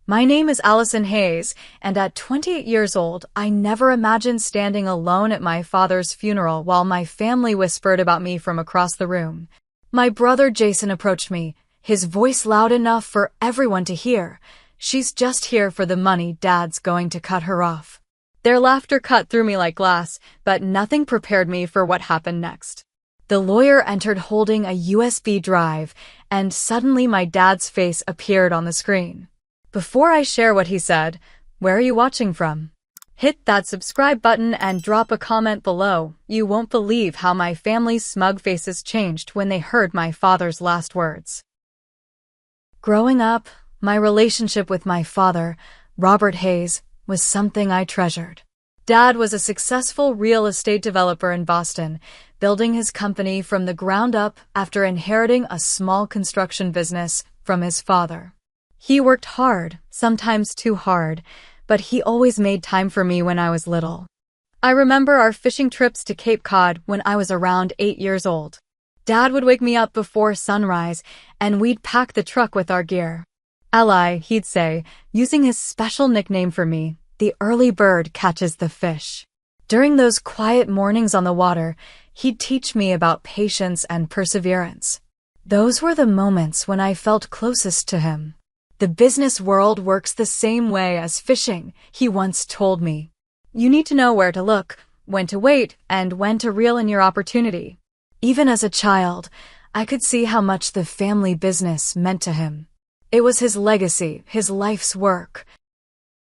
My name is Allison Hayes, and at 28 years old, I never imagined standing alone at my father's funeral while my family whispered about me from across the room. My brother Jason approached me, his voice loud enough for everyone to hear. "She's just here for the money. Dad's going to cut her off." Their laughter cut through me like glass, but nothing prepared me for what happened next. The lawyer entered holding a USB drive, and suddenly my dad's face appeared on the screen. Before I share what he said, where are you watching from? Hit that subscribe button and drop a comment below. You won't believe how my family's smug faces changed when they heard my father's last words. Growing up, my relationship with my father, Robert Hayes, was something I treasured. Dad was a successful real estate developer in Boston, building his company from the ground up after inheriting a small construction business from his father. He worked hard, sometimes too hard, but he always made time for me when I was little. I remember our fishing trips to Cape Cod when I was around 8 years old. Dad would wake me up before sunrise, and we'd pack the truck with our gear. "Ally," he'd say, using his special nickname for me, "the early bird catches the fish." During those quiet mornings on the water, he'd teach me about patience and perseverance. Those were the moments when I felt closest to him. "The business world works the same way as fishing," he once told me. "You need to know where to look, when to wait, and when to reel in your opportunity." Even as a child, I could see how much the family business meant to him. It was his legacy, his life's work.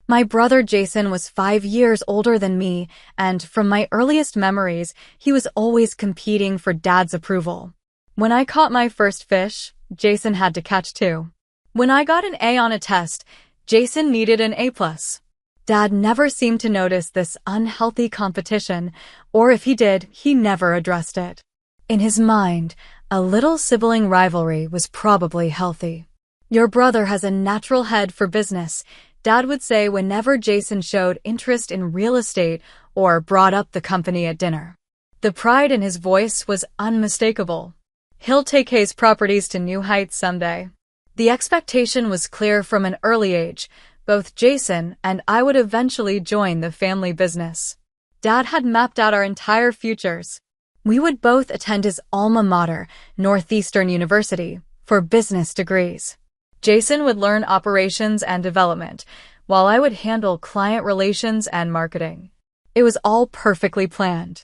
My brother Jason was 5 years older than me, and from my earliest memories, he was always competing for Dad's approval. When I caught my first fish, Jason had to catch two. When I got an A on a test, Jason needed an A+. Dad never seemed to notice this unhealthy competition, or if he did, he never addressed it. In his mind, a little sibling rivalry was probably healthy. "Your brother has a natural head for business," Dad would say whenever Jason showed interest in real estate or brought up the company at dinner. The pride in his voice was unmistakable. "He'll take Hayes Properties to new heights someday." The expectation was clear from an early age. Both Jason and I would eventually join the family business. Dad had mapped out our entire futures. We would both attend his alma mater, Northeastern University, for business degrees. Jason would learn operations and development, while I would handle client relations and marketing. It was all perfectly planned.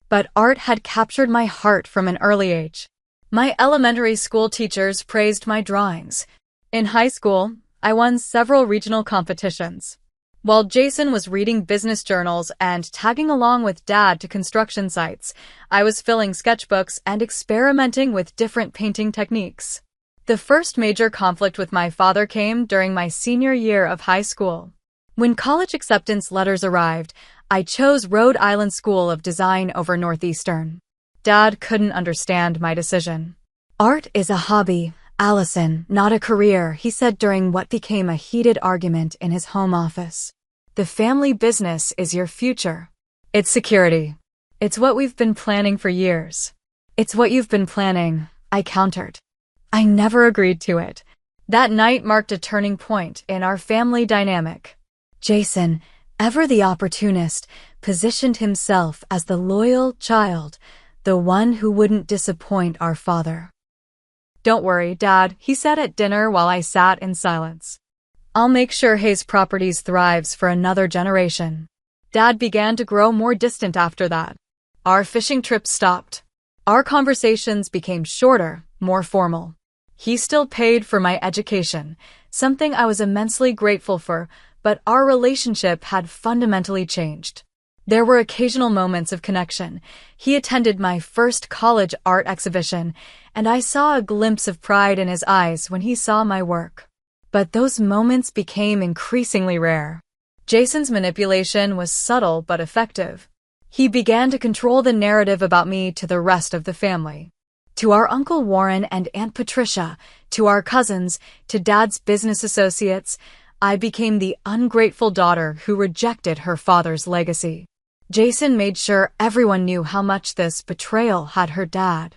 But art had captured my heart from an early age. My elementary school teachers praised my drawings. In high school, I won several regional competitions. While Jason was reading business journals and tagging along with Dad to construction sites, I was filling sketchbooks and experimenting with different painting techniques. The first major conflict with my father came during my senior year of high school. When college acceptance letters arrived, I chose Rhode Island School of Design over Northeastern. Dad couldn't understand my decision. "Art is a hobby, Allison, not a career," he said during what became a heated argument in his home office. "The family business is your future. It's security. It's what we've been planning for years." "It's what you've been planning," I countered. I never agreed to it. That night marked a turning point in our family dynamic. Jason, ever the opportunist, positioned himself as the loyal child, the one who wouldn't disappoint our father. "Don't worry, Dad," he said at dinner while I sat in silence. "I'll make sure Hayes Properties thrives for another generation." Dad began to grow more distant after that. Our fishing trips stopped. Our conversations became shorter, more formal. He still paid for my education, something I was immensely grateful for, but our relationship had fundamentally changed. There were occasional moments of connection. He attended my first college art exhibition, and I saw a glimpse of pride in his eyes when he saw my work. But those moments became increasingly rare. Jason's manipulation was subtle but effective. He began to control the narrative about me to the rest of the family. To our Uncle Warren and Aunt Patricia, to our cousins, to Dad's business associates, I became the ungrateful daughter who rejected her father's legacy. Jason made sure everyone knew how much this betrayal had hurt Dad.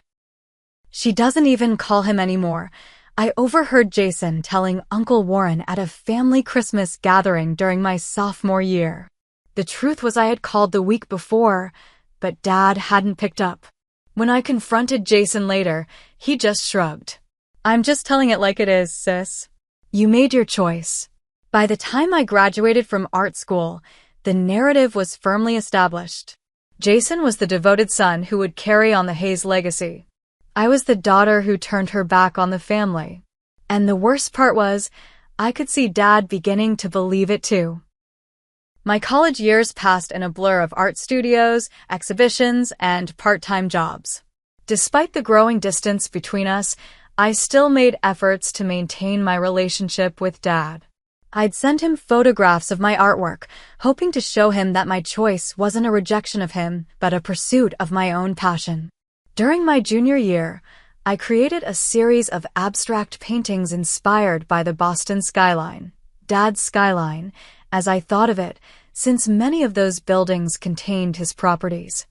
"She doesn't even call him anymore. I overheard Jason telling Uncle Warren at a family Christmas gathering during my sophomore year. The truth was I had called the week before, but Dad hadn't picked up. When I confronted Jason later, he just shrugged. "I'm just telling it like it is, sis. You made your choice." By the time I graduated from art school, the narrative was firmly established. Jason was the devoted son who would carry on the Hayes legacy. I was the daughter who turned her back on the family. And the worst part was, I could see Dad beginning to believe it too. My college years passed in a blur of art studios, exhibitions, and part-time jobs. Despite the growing distance between us, I still made efforts to maintain my relationship with Dad. I'd send him photographs of my artwork, hoping to show him that my choice wasn't a rejection of him, but a pursuit of my own passion. During my junior year, I created a series of abstract paintings inspired by the Boston skyline, Dad's skyline, as I thought of it, since many of those buildings contained his properties.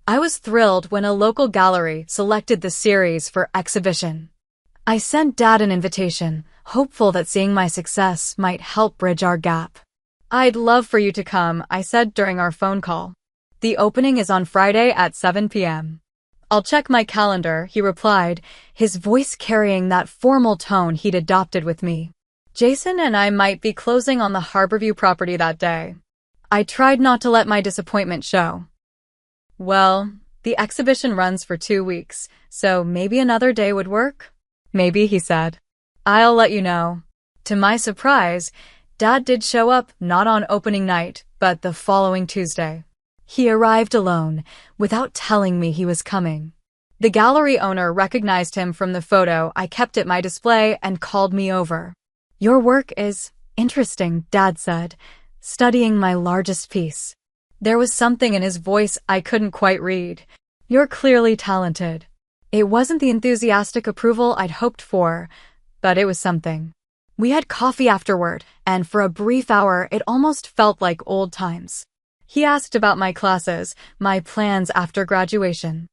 I was thrilled when a local gallery selected the series for exhibition. I sent Dad an invitation, hopeful that seeing my success might help bridge our gap. "I'd love for you to come," I said during our phone call. "The opening is on Friday at 7 p.m. "I'll check my calendar," he replied, his voice carrying that formal tone he'd adopted with me. Jason and I might be closing on the Harborview property that day. I tried not to let my disappointment show. "Well, the exhibition runs for 2 weeks, so maybe another day would work?" "Maybe," he said. "I'll let you know." To my surprise, Dad did show up not on opening night, but the following Tuesday. He arrived alone, without telling me he was coming. The gallery owner recognized him from the photo I kept at my display and called me over. "Your work is interesting," Dad said, studying my largest piece. There was something in his voice I couldn't quite read. "You're clearly talented." It wasn't the enthusiastic approval I'd hoped for, but it was something. We had coffee afterward, and for a brief hour it almost felt like old times. He asked about my classes, my plans after graduation.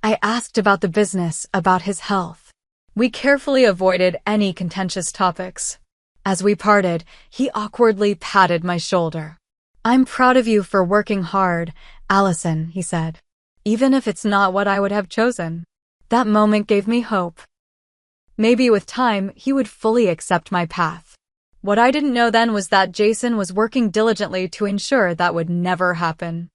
I asked about the business, about his health. We carefully avoided any contentious topics. As we parted, he awkwardly patted my shoulder. "I'm proud of you for working hard, Allison," he said. "Even if it's not what I would have chosen." That moment gave me hope. Maybe with time, he would fully accept my path. What I didn't know then was that Jason was working diligently to ensure that would never happen.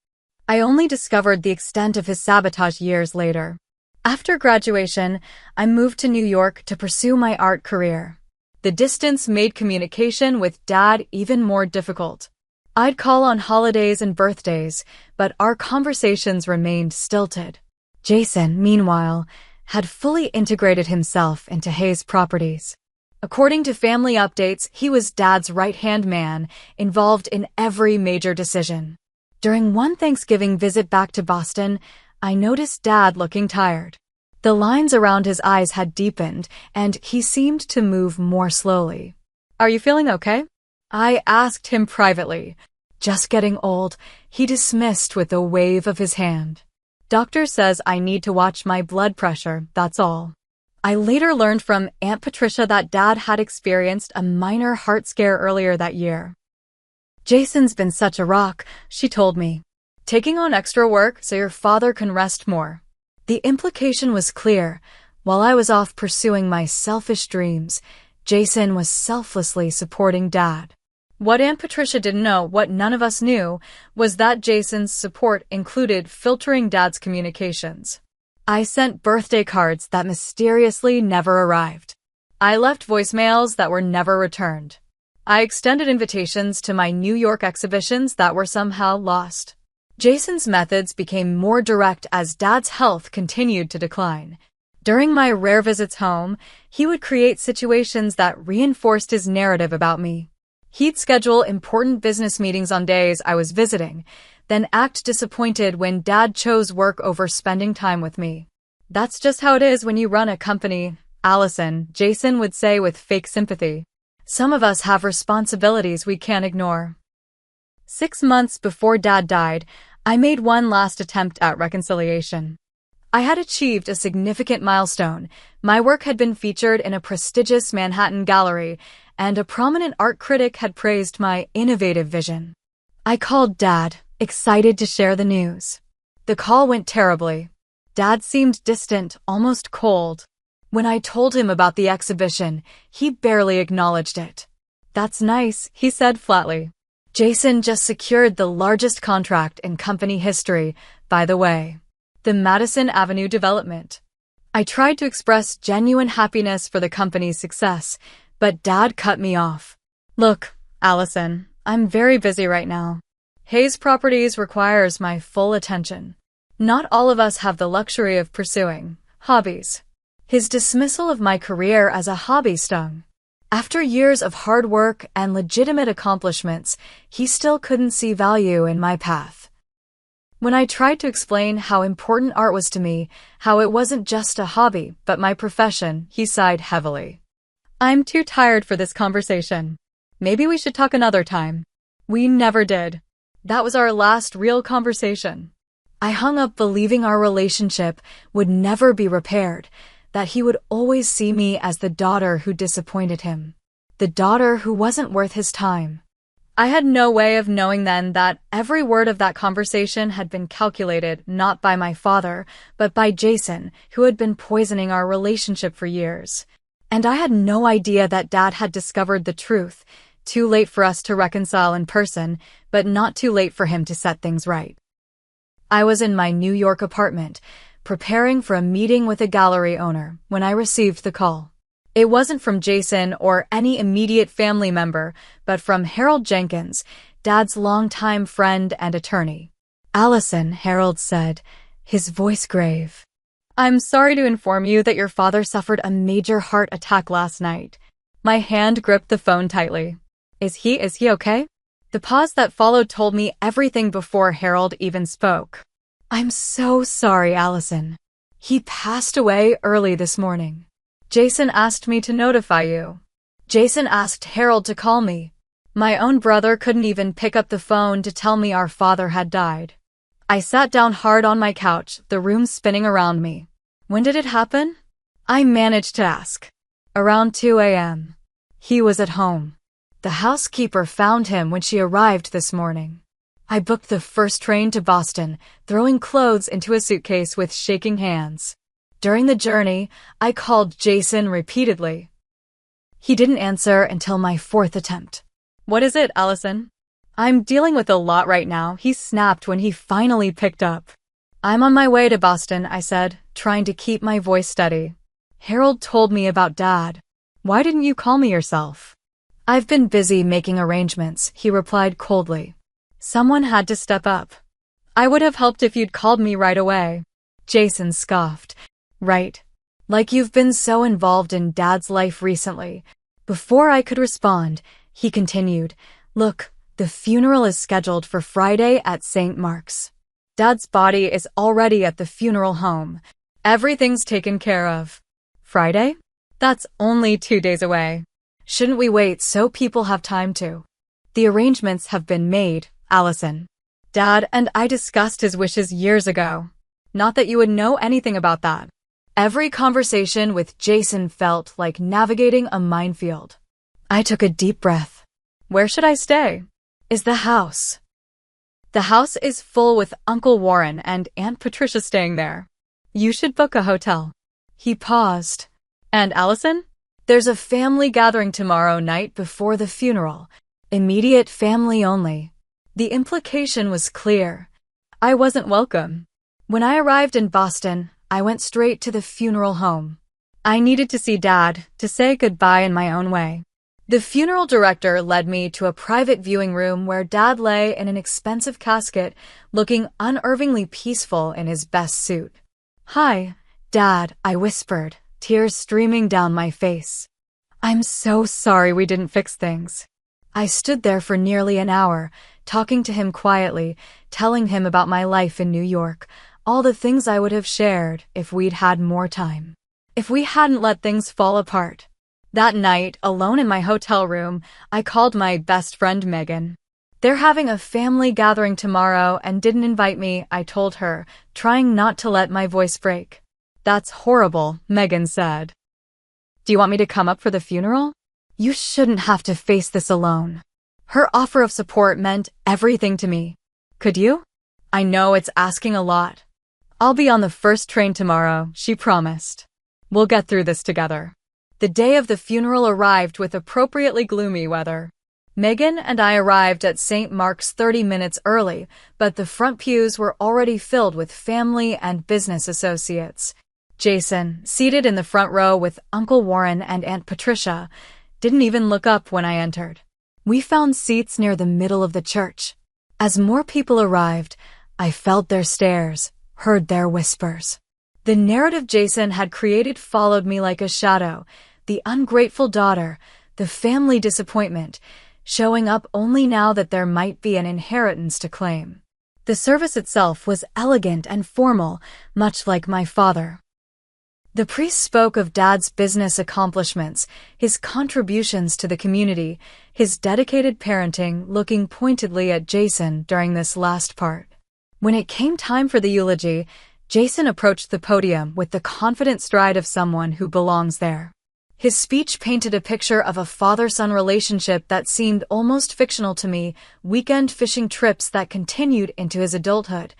I only discovered the extent of his sabotage years later. After graduation, I moved to New York to pursue my art career. The distance made communication with Dad even more difficult. I'd call on holidays and birthdays, but our conversations remained stilted. Jason, meanwhile, had fully integrated himself into Hayes Properties. According to family updates, he was Dad's right-hand man, involved in every major decision. During one Thanksgiving visit back to Boston, I noticed Dad looking tired. The lines around his eyes had deepened, and he seemed to move more slowly. "Are you feeling okay?" I asked him privately. "Just getting old," he dismissed with a wave of his hand. "Doctor says I need to watch my blood pressure, that's all." I later learned from Aunt Patricia that Dad had experienced a minor heart scare earlier that year. "Jason's been such a rock," she told me. "Taking on extra work so your father can rest more." The implication was clear. While I was off pursuing my selfish dreams, Jason was selflessly supporting Dad. What Aunt Patricia didn't know, what none of us knew, was that Jason's support included filtering Dad's communications. I sent birthday cards that mysteriously never arrived. I left voicemails that were never returned. I extended invitations to my New York exhibitions that were somehow lost. Jason's methods became more direct as Dad's health continued to decline. During my rare visits home, he would create situations that reinforced his narrative about me. He'd schedule important business meetings on days I was visiting, then act disappointed when Dad chose work over spending time with me. "That's just how it is when you run a company, Allison," Jason would say with fake sympathy. "Some of us have responsibilities we can't ignore." 6 months before Dad died, I made one last attempt at reconciliation. I had achieved a significant milestone. My work had been featured in a prestigious Manhattan gallery, and a prominent art critic had praised my innovative vision. I called Dad, excited to share the news. The call went terribly. Dad seemed distant, almost cold. When I told him about the exhibition, he barely acknowledged it. "That's nice," he said flatly. "Jason just secured the largest contract in company history, by the way. The Madison Avenue development." I tried to express genuine happiness for the company's success, but Dad cut me off. "Look, Allison, I'm very busy right now. Hayes Properties requires my full attention. Not all of us have the luxury of pursuing hobbies." His dismissal of my career as a hobby stung. After years of hard work and legitimate accomplishments, he still couldn't see value in my path. When I tried to explain how important art was to me, how it wasn't just a hobby, but my profession, he sighed heavily. "I'm too tired for this conversation. Maybe we should talk another time." We never did. That was our last real conversation. I hung up believing our relationship would never be repaired, that he would always see me as the daughter who disappointed him, the daughter who wasn't worth his time. I had no way of knowing then that every word of that conversation had been calculated not by my father, but by Jason, who had been poisoning our relationship for years. And I had no idea that Dad had discovered the truth, too late for us to reconcile in person, but not too late for him to set things right. I was in my New York apartment, preparing for a meeting with a gallery owner, when I received the call. It wasn't from Jason or any immediate family member, but from Harold Jenkins, Dad's longtime friend and attorney. "Allison," Harold said, his voice grave. "I'm sorry to inform you that your father suffered a major heart attack last night." My hand gripped the phone tightly. Is he okay?" The pause that followed told me everything before Harold even spoke. "I'm so sorry, Allison. He passed away early this morning. Jason asked me to notify you." Jason asked Harold to call me. My own brother couldn't even pick up the phone to tell me our father had died. I sat down hard on my couch, the room spinning around me. "When did it happen?" I managed to ask. "Around 2 a.m. He was at home. The housekeeper found him when she arrived this morning." I booked the first train to Boston, throwing clothes into a suitcase with shaking hands. During the journey, I called Jason repeatedly. He didn't answer until my fourth attempt. "What is it, Allison?" "I'm dealing with a lot right now," he snapped when he finally picked up. "I'm on my way to Boston," I said, trying to keep my voice steady. "Harold told me about Dad. Why didn't you call me yourself?" "I've been busy making arrangements," he replied coldly. "Someone had to step up." "I would have helped if you'd called me right away." Jason scoffed. "Right. Like you've been so involved in Dad's life recently." Before I could respond, he continued, "Look, the funeral is scheduled for Friday at St. Mark's. Dad's body is already at the funeral home. Everything's taken care of." "Friday? That's only 2 days away. Shouldn't we wait so people have time to?" "The arrangements have been made, Allison. Dad and I discussed his wishes years ago. Not that you would know anything about that." Every conversation with Jason felt like navigating a minefield. I took a deep breath. "Where should I stay?" "Is the house?" "The house is full with Uncle Warren and Aunt Patricia staying there. You should book a hotel." He paused. "And Allison? There's a family gathering tomorrow night before the funeral. Immediate family only." The implication was clear. I wasn't welcome. When I arrived in Boston, I went straight to the funeral home. I needed to see Dad, to say goodbye in my own way. The funeral director led me to a private viewing room where Dad lay in an expensive casket, looking unervingly peaceful in his best suit. "Hi, Dad," I whispered, tears streaming down my face. "I'm so sorry we didn't fix things." I stood there for nearly an hour, talking to him quietly, telling him about my life in New York, all the things I would have shared if we'd had more time. If we hadn't let things fall apart. That night, alone in my hotel room, I called my best friend Megan. They're having a family gathering tomorrow and didn't invite me, I told her, trying not to let my voice break. That's horrible, Megan said. Do you want me to come up for the funeral? You shouldn't have to face this alone. Her offer of support meant everything to me. Could you? I know it's asking a lot. I'll be on the first train tomorrow, she promised. We'll get through this together. The day of the funeral arrived with appropriately gloomy weather. Megan and I arrived at St. Mark's 30 minutes early, but the front pews were already filled with family and business associates. Jason, seated in the front row with Uncle Warren and Aunt Patricia, didn't even look up when I entered. We found seats near the middle of the church. As more people arrived, I felt their stares, heard their whispers. The narrative Jason had created followed me like a shadow, the ungrateful daughter, the family disappointment, showing up only now that there might be an inheritance to claim. The service itself was elegant and formal, much like my father. The priest spoke of Dad's business accomplishments, his contributions to the community, his dedicated parenting, looking pointedly at Jason during this last part. When it came time for the eulogy, Jason approached the podium with the confident stride of someone who belongs there. His speech painted a picture of a father-son relationship that seemed almost fictional to me, weekend fishing trips that continued into his adulthood,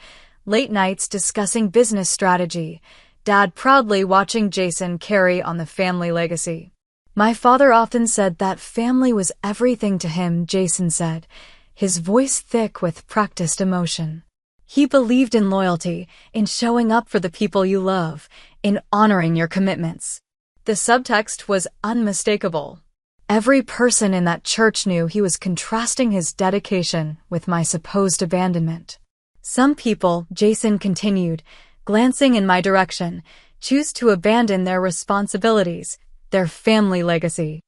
late nights discussing business strategy, Dad proudly watching Jason carry on the family legacy. My father often said that family was everything to him, Jason said, his voice thick with practiced emotion. He believed in loyalty, in showing up for the people you love, in honoring your commitments. The subtext was unmistakable. Every person in that church knew he was contrasting his dedication with my supposed abandonment. Some people, Jason continued, glancing in my direction, choose to abandon their responsibilities, their family legacy.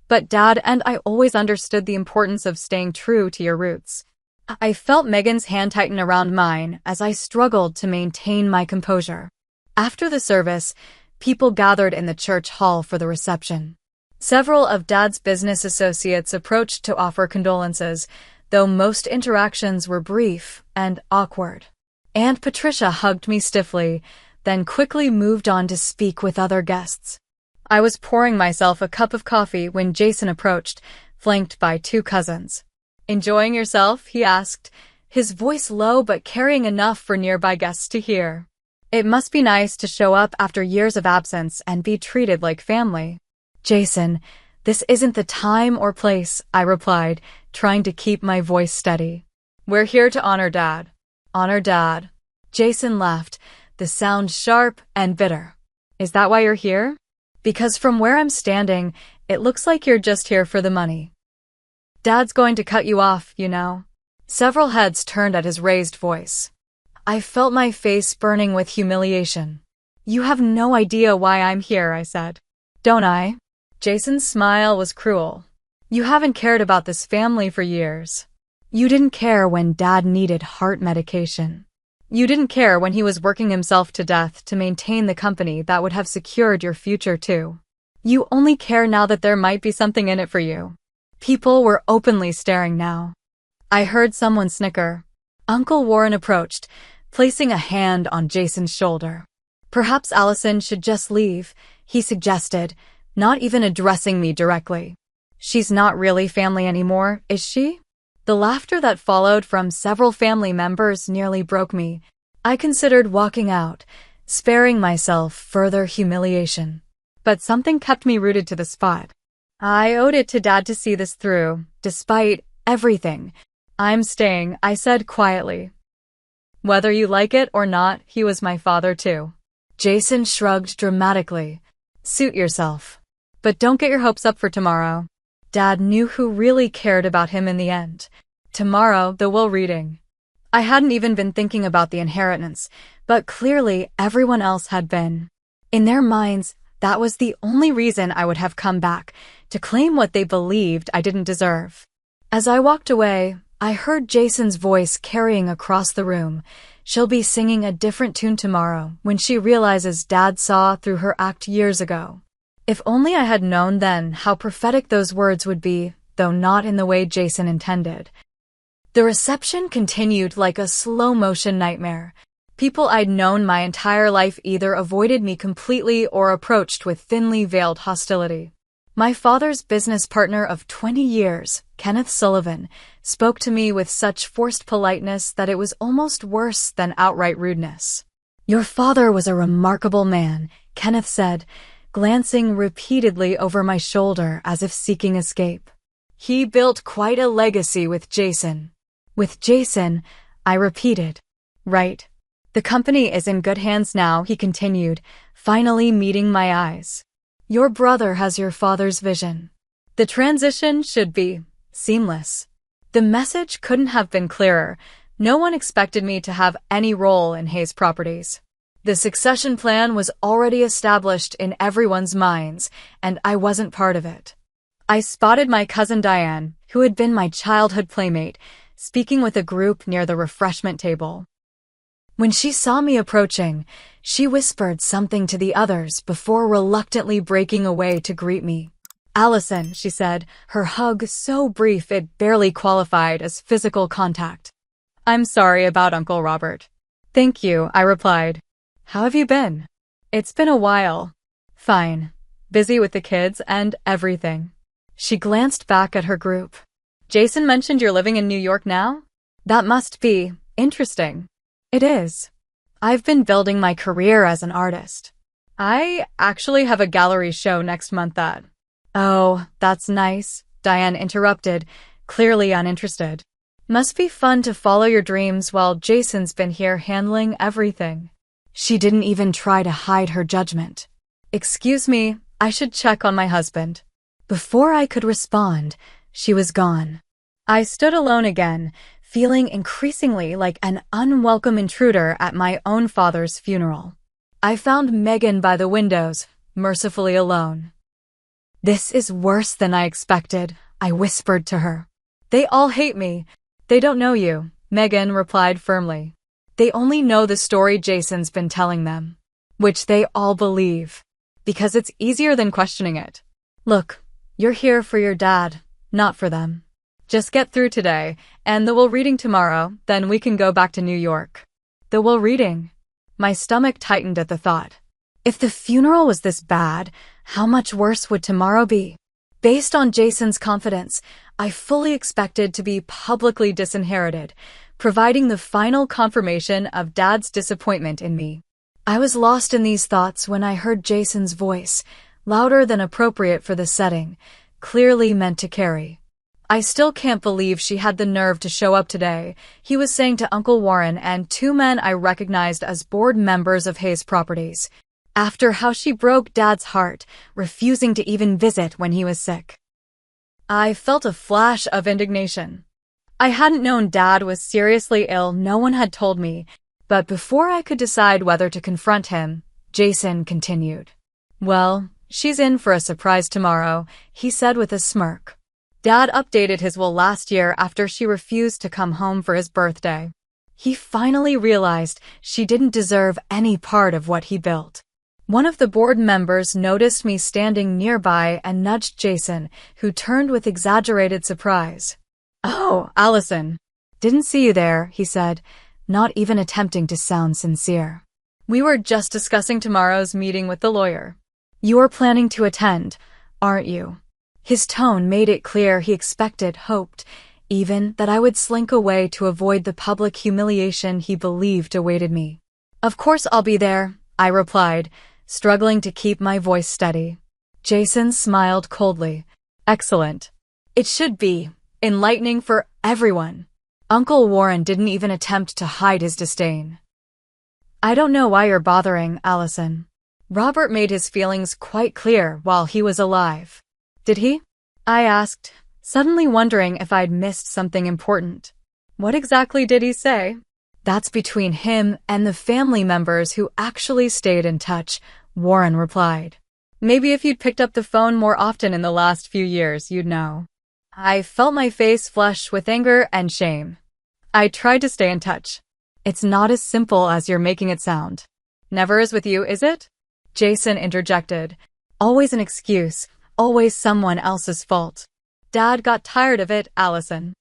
But Dad and I always understood the importance of staying true to your roots. I felt Megan's hand tighten around mine as I struggled to maintain my composure. After the service, people gathered in the church hall for the reception. Several of Dad's business associates approached to offer condolences, though most interactions were brief and awkward. Aunt Patricia hugged me stiffly, then quickly moved on to speak with other guests. I was pouring myself a cup of coffee when Jason approached, flanked by two cousins. Enjoying yourself? He asked, his voice low but carrying enough for nearby guests to hear. It must be nice to show up after years of absence and be treated like family. Jason, this isn't the time or place, I replied, trying to keep my voice steady. We're here to honor Dad. Honor Dad. Jason laughed, the sound sharp and bitter. Is that why you're here? Because from where I'm standing, it looks like you're just here for the money. Dad's going to cut you off, you know. Several heads turned at his raised voice. I felt my face burning with humiliation. You have no idea why I'm here, I said. Don't I? Jason's smile was cruel. You haven't cared about this family for years. You didn't care when Dad needed heart medication. You didn't care when he was working himself to death to maintain the company that would have secured your future too. You only care now that there might be something in it for you. People were openly staring now. I heard someone snicker. Uncle Warren approached, placing a hand on Jason's shoulder. Perhaps Allison should just leave, he suggested, not even addressing me directly. She's not really family anymore, is she? The laughter that followed from several family members nearly broke me. I considered walking out, sparing myself further humiliation. But something kept me rooted to the spot. I owed it to Dad to see this through, despite everything. I'm staying, I said quietly. Whether you like it or not, he was my father too. Jason shrugged dramatically. Suit yourself. But don't get your hopes up for tomorrow. Dad knew who really cared about him in the end. Tomorrow, the will reading. I hadn't even been thinking about the inheritance, but clearly everyone else had been. In their minds, that was the only reason I would have come back, to claim what they believed I didn't deserve. As I walked away, I heard Jason's voice carrying across the room. She'll be singing a different tune tomorrow when she realizes Dad saw through her act years ago. If only I had known then how prophetic those words would be, though not in the way Jason intended. The reception continued like a slow-motion nightmare. People I'd known my entire life either avoided me completely or approached with thinly veiled hostility. My father's business partner of 20 years, Kenneth Sullivan, spoke to me with such forced politeness that it was almost worse than outright rudeness. "Your father was a remarkable man," Kenneth said, glancing repeatedly over my shoulder as if seeking escape. "He built quite a legacy with Jason." "With Jason," I repeated. "Right. The company is in good hands now," he continued, finally meeting my eyes. "Your brother has your father's vision. The transition should be seamless." The message couldn't have been clearer. No one expected me to have any role in Hayes Properties. The succession plan was already established in everyone's minds, and I wasn't part of it. I spotted my cousin Diane, who had been my childhood playmate, speaking with a group near the refreshment table. When she saw me approaching, she whispered something to the others before reluctantly breaking away to greet me. "Allison," she said, her hug so brief it barely qualified as physical contact. "I'm sorry about Uncle Robert." "Thank you," I replied. "How have you been?" "It's been a while." "Fine. Busy with the kids and everything." She glanced back at her group. "Jason mentioned you're living in New York now? That must be interesting." "It is. I've been building my career as an artist. I actually have a gallery show next month that—" "Oh, that's nice," Diane interrupted, clearly uninterested. "Must be fun to follow your dreams while Jason's been here handling everything." She didn't even try to hide her judgment. "Excuse me, I should check on my husband." Before I could respond, she was gone. I stood alone again, feeling increasingly like an unwelcome intruder at my own father's funeral. I found Megan by the windows, mercifully alone. "This is worse than I expected," I whispered to her. "They all hate me. They don't know you," Megan replied firmly. "They only know the story Jason's been telling them, which they all believe, because it's easier than questioning it. Look, you're here for your dad, not for them. Just get through today, and the will reading tomorrow, then we can go back to New York." The will reading? My stomach tightened at the thought. If the funeral was this bad, how much worse would tomorrow be? Based on Jason's confidence, I fully expected to be publicly disinherited, providing the final confirmation of Dad's disappointment in me. I was lost in these thoughts when I heard Jason's voice, louder than appropriate for the setting, clearly meant to carry. "I still can't believe she had the nerve to show up today," he was saying to Uncle Warren and two men I recognized as board members of Hayes Properties, after how she broke Dad's heart, refusing to even visit when he was sick. I felt a flash of indignation. I hadn't known Dad was seriously ill, no one had told me, but before I could decide whether to confront him, Jason continued. "Well, she's in for a surprise tomorrow," he said with a smirk. Dad updated his will last year after she refused to come home for his birthday. He finally realized she didn't deserve any part of what he built. One of the board members noticed me standing nearby and nudged Jason, who turned with exaggerated surprise. "Oh, Allison. Didn't see you there," he said, not even attempting to sound sincere. "We were just discussing tomorrow's meeting with the lawyer." "You're planning to attend, aren't you?" His tone made it clear he expected, hoped, even that I would slink away to avoid the public humiliation he believed awaited me. "Of course I'll be there," I replied, struggling to keep my voice steady. Jason smiled coldly. "Excellent. It should be enlightening for everyone." Uncle Warren didn't even attempt to hide his disdain. "I don't know why you're bothering, Allison. Robert made his feelings quite clear while he was alive." "Did he?" I asked, suddenly wondering if I'd missed something important. "What exactly did he say?" "That's between him and the family members who actually stayed in touch," Warren replied. "Maybe if you'd picked up the phone more often in the last few years, you'd know." I felt my face flush with anger and shame. I tried to stay in touch. "It's not as simple as you're making it sound." "Never is with you, is it?" Jason interjected. "Always an excuse. Always someone else's fault. Dad got tired of it, Allison."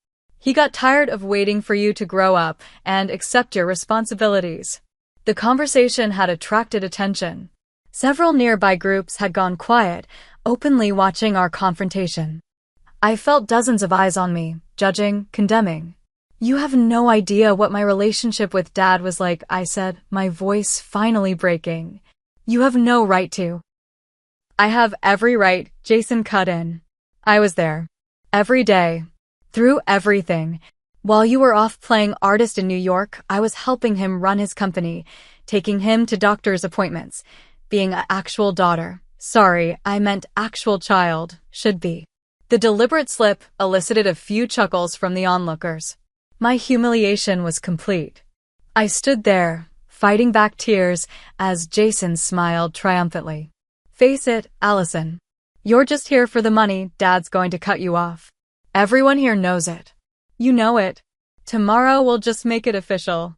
He got tired of waiting for you to grow up and accept your responsibilities. The conversation had attracted attention. Several nearby groups had gone quiet, openly watching our confrontation. I felt dozens of eyes on me, judging, condemning. You have no idea what my relationship with Dad was like, I said, my voice finally breaking. You have no right to. I have every right, Jason cut in. I was there. Every day. Through everything. While you were off playing artist in New York, I was helping him run his company, taking him to doctor's appointments, being an actual daughter. Sorry, I meant actual child, should be. The deliberate slip elicited a few chuckles from the onlookers. My humiliation was complete. I stood there, fighting back tears, as Jason smiled triumphantly. Face it, Allison. You're just here for the money. Dad's going to cut you off. Everyone here knows it. You know it. Tomorrow we'll just make it official.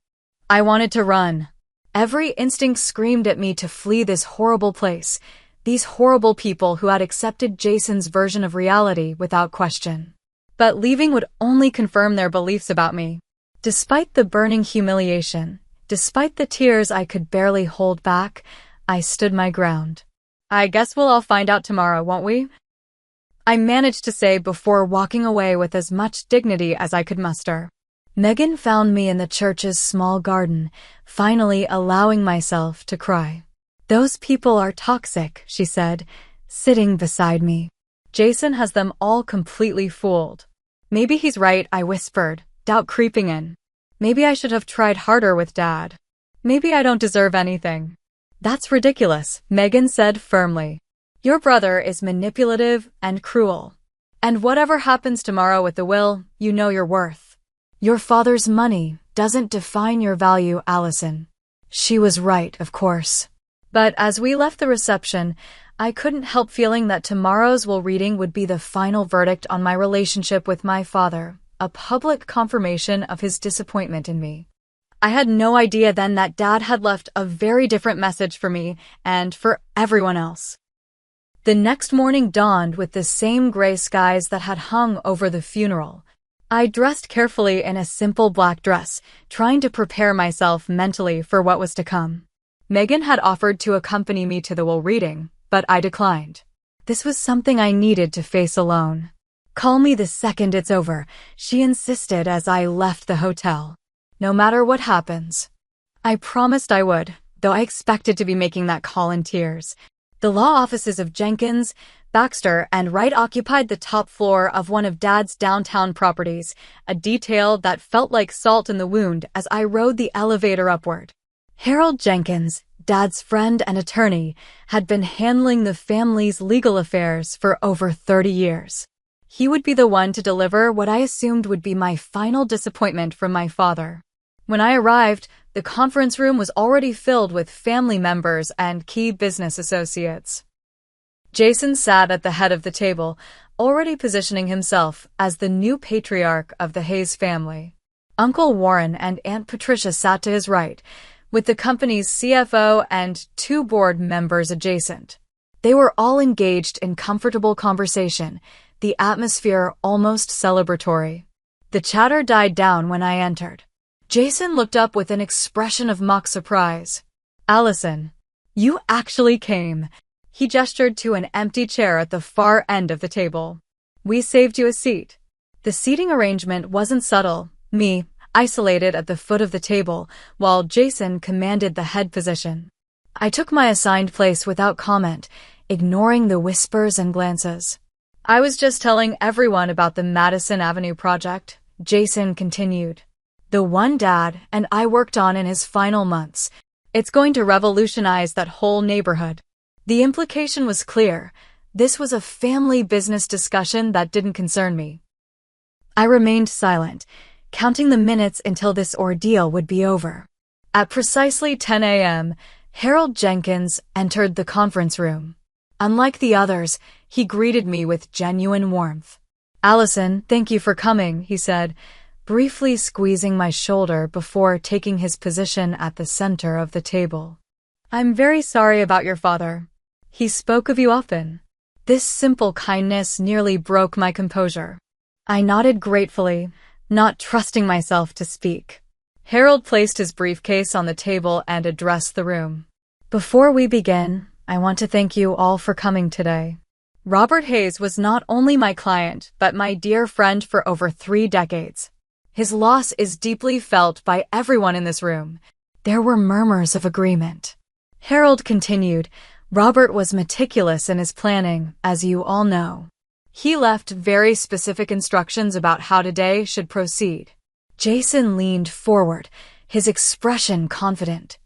I wanted to run. Every instinct screamed at me to flee this horrible place, these horrible people who had accepted Jason's version of reality without question. But leaving would only confirm their beliefs about me. Despite the burning humiliation, despite the tears I could barely hold back, I stood my ground. I guess we'll all find out tomorrow, won't we? I managed to say before walking away with as much dignity as I could muster. Megan found me in the church's small garden, finally allowing myself to cry. Those people are toxic, she said, sitting beside me. Jason has them all completely fooled. Maybe he's right, I whispered, doubt creeping in. Maybe I should have tried harder with Dad. Maybe I don't deserve anything. That's ridiculous, Megan said firmly. Your brother is manipulative and cruel. And whatever happens tomorrow with the will, you know your worth. Your father's money doesn't define your value, Allison. She was right, of course. But as we left the reception, I couldn't help feeling that tomorrow's will reading would be the final verdict on my relationship with my father, a public confirmation of his disappointment in me. I had no idea then that Dad had left a very different message for me and for everyone else. The next morning dawned with the same gray skies that had hung over the funeral. I dressed carefully in a simple black dress, trying to prepare myself mentally for what was to come. Megan had offered to accompany me to the will reading, but I declined. This was something I needed to face alone. Call me the second it's over, she insisted as I left the hotel. No matter what happens. I promised I would, though I expected to be making that call in tears. The law offices of Jenkins, Baxter, and Wright occupied the top floor of one of Dad's downtown properties, a detail that felt like salt in the wound as I rode the elevator upward. Harold Jenkins, Dad's friend and attorney, had been handling the family's legal affairs for over 30 years. He would be the one to deliver what I assumed would be my final disappointment from my father. When I arrived, the conference room was already filled with family members and key business associates. Jason sat at the head of the table, already positioning himself as the new patriarch of the Hayes family. Uncle Warren and Aunt Patricia sat to his right, with the company's CFO and 2 board members adjacent. They were all engaged in comfortable conversation, the atmosphere almost celebratory. The chatter died down when I entered. Jason looked up with an expression of mock surprise. Allison, you actually came. He gestured to an empty chair at the far end of the table. We saved you a seat. The seating arrangement wasn't subtle, me, isolated at the foot of the table, while Jason commanded the head position. I took my assigned place without comment, ignoring the whispers and glances. I was just telling everyone about the Madison Avenue project, Jason continued. The one Dad and I worked on in his final months. It's going to revolutionize that whole neighborhood. The implication was clear. This was a family business discussion that didn't concern me. I remained silent, counting the minutes until this ordeal would be over. At precisely 10 a.m., Harold Jenkins entered the conference room. Unlike the others, he greeted me with genuine warmth. Allison, thank you for coming, he said, briefly squeezing my shoulder before taking his position at the center of the table. I'm very sorry about your father. He spoke of you often. This simple kindness nearly broke my composure. I nodded gratefully, not trusting myself to speak. Harold placed his briefcase on the table and addressed the room. Before we begin, I want to thank you all for coming today. Robert Hayes was not only my client, but my dear friend for over 3 decades. His loss is deeply felt by everyone in this room. There were murmurs of agreement. Harold continued, Robert was meticulous in his planning, as you all know. He left very specific instructions about how today should proceed. Jason leaned forward, his expression confident.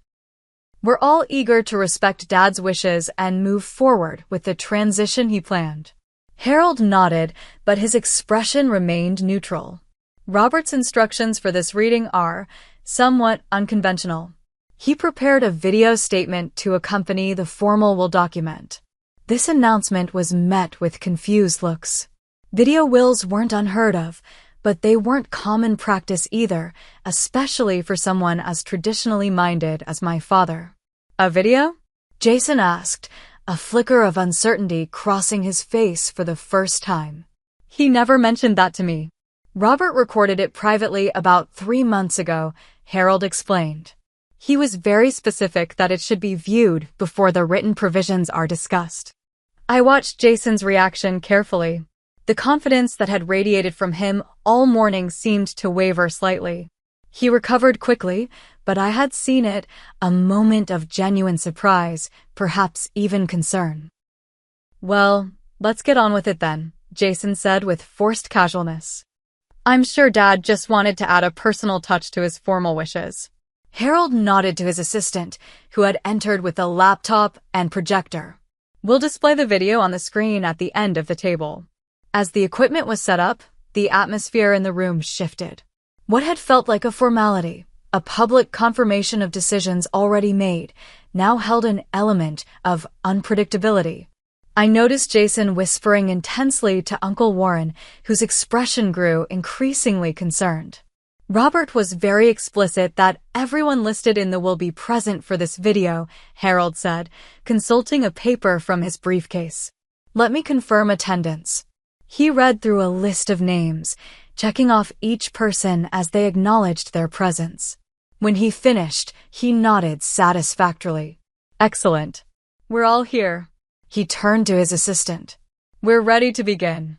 We're all eager to respect Dad's wishes and move forward with the transition he planned. Harold nodded, but his expression remained neutral. Robert's instructions for this reading are somewhat unconventional. He prepared a video statement to accompany the formal document. This announcement was met with confused looks. Video wills weren't unheard of, but they weren't common practice either, especially for someone as traditionally minded as my father. A video? Jason asked, a flicker of uncertainty crossing his face for the first time. He never mentioned that to me. Robert recorded it privately about 3 months ago, Harold explained. He was very specific that it should be viewed before the written provisions are discussed. I watched Jason's reaction carefully. The confidence that had radiated from him all morning seemed to waver slightly. He recovered quickly, but I had seen it, a moment of genuine surprise, perhaps even concern. Well, let's get on with it then, Jason said with forced casualness. I'm sure Dad just wanted to add a personal touch to his formal wishes. Harold nodded to his assistant, who had entered with a laptop and projector. We'll display the video on the screen at the end of the table. As the equipment was set up, the atmosphere in the room shifted. What had felt like a formality, a public confirmation of decisions already made, now held an element of unpredictability. I noticed Jason whispering intensely to Uncle Warren, whose expression grew increasingly concerned. Robert was very explicit that everyone listed in the will be present for this video, Harold said, consulting a paper from his briefcase. Let me confirm attendance. He read through a list of names, checking off each person as they acknowledged their presence. When he finished, he nodded satisfactorily. Excellent. We're all here. He turned to his assistant. We're ready to begin.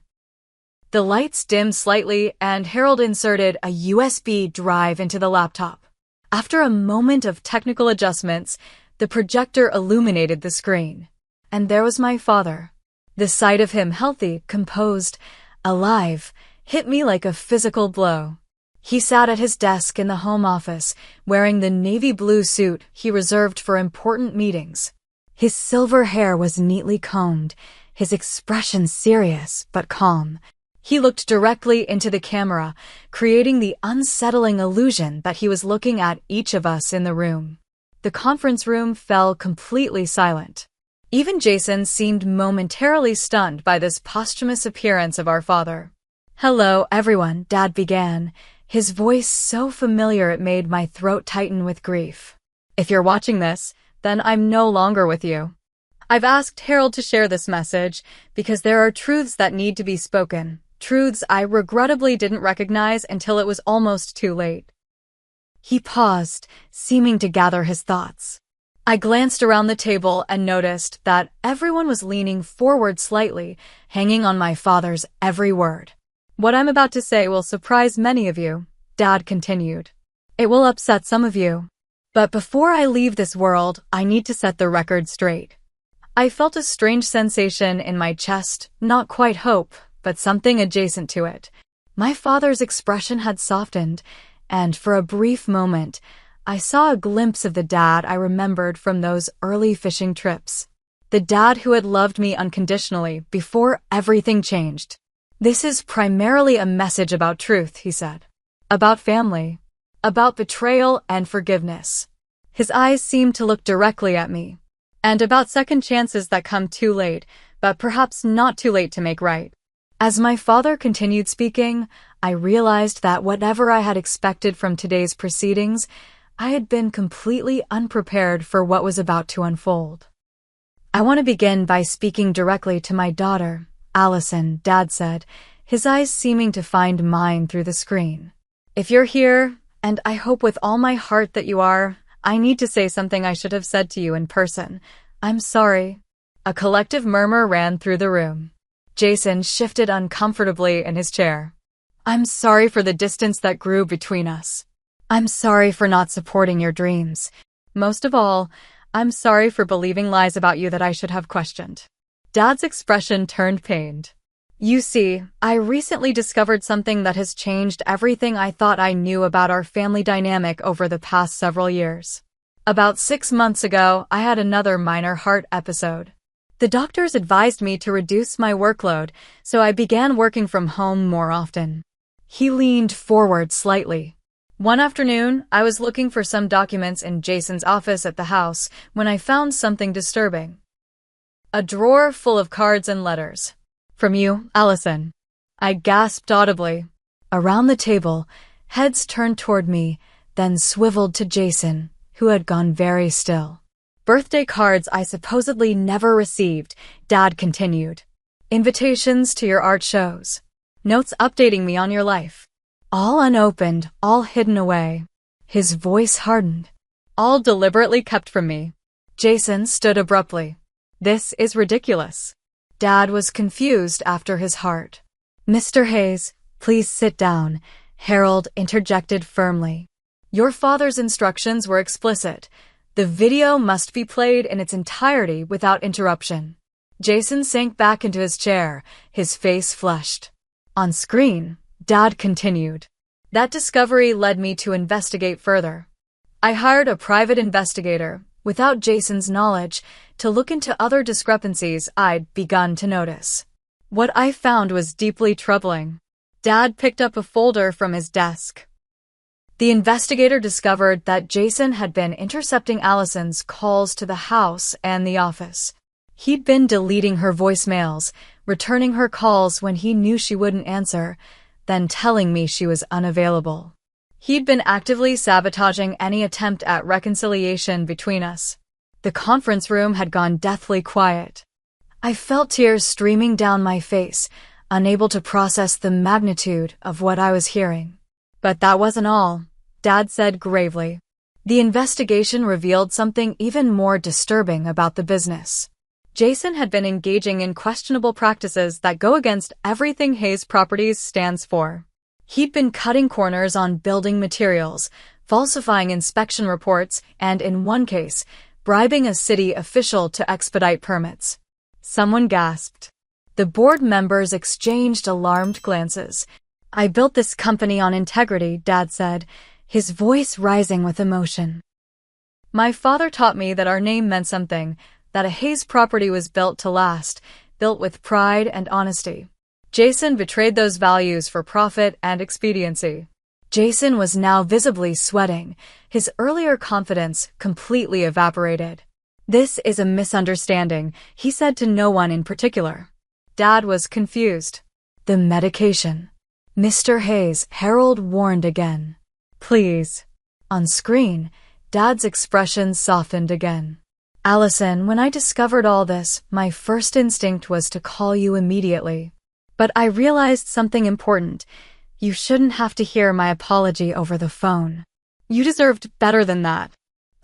The lights dimmed slightly and Harold inserted a USB drive into the laptop. After a moment of technical adjustments, the projector illuminated the screen. And there was my father. The sight of him healthy, composed, alive, hit me like a physical blow. He sat at his desk in the home office, wearing the navy blue suit he reserved for important meetings. His silver hair was neatly combed, his expression serious but calm. He looked directly into the camera, creating the unsettling illusion that he was looking at each of us in the room. The conference room fell completely silent. Even Jason seemed momentarily stunned by this posthumous appearance of our father. Hello, everyone, Dad began, his voice so familiar it made my throat tighten with grief. If you're watching this, then I'm no longer with you. I've asked Harold to share this message because there are truths that need to be spoken, truths I regrettably didn't recognize until it was almost too late. He paused, seeming to gather his thoughts. I glanced around the table and noticed that everyone was leaning forward slightly, hanging on my father's every word. What I'm about to say will surprise many of you, Dad continued. It will upset some of you. But before I leave this world, I need to set the record straight. I felt a strange sensation in my chest, not quite hope, but something adjacent to it. My father's expression had softened, and for a brief moment, I saw a glimpse of the Dad I remembered from those early fishing trips. The Dad who had loved me unconditionally before everything changed. This is primarily a message about truth, he said. About family. About betrayal and forgiveness. His eyes seemed to look directly at me. And about second chances that come too late, but perhaps not too late to make right. As my father continued speaking, I realized that whatever I had expected from today's proceedings, I had been completely unprepared for what was about to unfold. I want to begin by speaking directly to my daughter, Allison, Dad said, his eyes seeming to find mine through the screen. If you're here, and I hope with all my heart that you are, I need to say something I should have said to you in person. I'm sorry. A collective murmur ran through the room. Jason shifted uncomfortably in his chair. I'm sorry for the distance that grew between us. I'm sorry for not supporting your dreams. Most of all, I'm sorry for believing lies about you that I should have questioned. Dad's expression turned pained. You see, I recently discovered something that has changed everything I thought I knew about our family dynamic over the past several years. About 6 months ago, I had another minor heart episode. The doctors advised me to reduce my workload, so I began working from home more often. He leaned forward slightly. One afternoon, I was looking for some documents in Jason's office at the house when I found something disturbing. A drawer full of cards and letters. From you, Allison. I gasped audibly. Around the table, heads turned toward me, then swiveled to Jason, who had gone very still. Birthday cards I supposedly never received, Dad continued. Invitations to your art shows. Notes updating me on your life. All unopened, all hidden away. His voice hardened. All deliberately kept from me. Jason stood abruptly. This is ridiculous. Dad was confused after his heart. Mr. Hayes, please sit down, Harold interjected firmly. Your father's instructions were explicit. The video must be played in its entirety without interruption. Jason sank back into his chair, his face flushed. On screen, Dad continued. That discovery led me to investigate further. I hired a private investigator, without Jason's knowledge, to look into other discrepancies I'd begun to notice. What I found was deeply troubling. Dad picked up a folder from his desk. The investigator discovered that Jason had been intercepting Allison's calls to the house and the office. He'd been deleting her voicemails, returning her calls when he knew she wouldn't answer, then telling me she was unavailable. He'd been actively sabotaging any attempt at reconciliation between us. The conference room had gone deathly quiet. I felt tears streaming down my face, unable to process the magnitude of what I was hearing. But that wasn't all, Dad said gravely. The investigation revealed something even more disturbing about the business. Jason had been engaging in questionable practices that go against everything Hayes Properties stands for. He'd been cutting corners on building materials, falsifying inspection reports, and in one case, bribing a city official to expedite permits. Someone gasped. The board members exchanged alarmed glances. I built this company on integrity, Dad said, his voice rising with emotion. My father taught me that our name meant something, that a Hayes property was built to last, built with pride and honesty. Jason betrayed those values for profit and expediency. Jason was now visibly sweating, his earlier confidence completely evaporated. This is a misunderstanding, he said to no one in particular. Dad was confused. The medication. Mr. Hayes, Harold warned again. Please. On screen, Dad's expression softened again. Allison, when I discovered all this, my first instinct was to call you immediately. But I realized something important. You shouldn't have to hear my apology over the phone. You deserved better than that.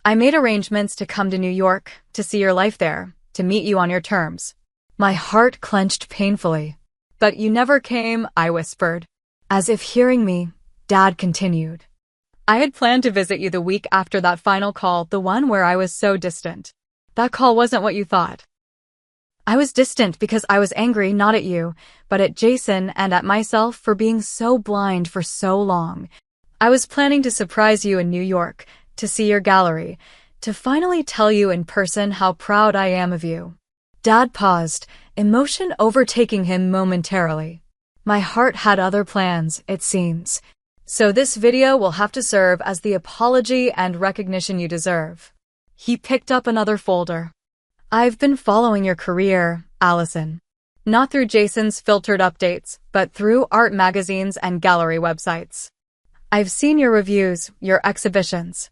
I made arrangements to come to New York, to see your life there, to meet you on your terms. My heart clenched painfully. But you never came, I whispered. As if hearing me, Dad continued. I had planned to visit you the week after that final call, the one where I was so distant. That call wasn't what you thought. I was distant because I was angry not at you, but at Jason and at myself for being so blind for so long. I was planning to surprise you in New York, to see your gallery, to finally tell you in person how proud I am of you. Dad paused, emotion overtaking him momentarily. My heart had other plans, it seems. So this video will have to serve as the apology and recognition you deserve. He picked up another folder. I've been following your career, Allison. Not through Jason's filtered updates, but through art magazines and gallery websites. I've seen your reviews, your exhibitions.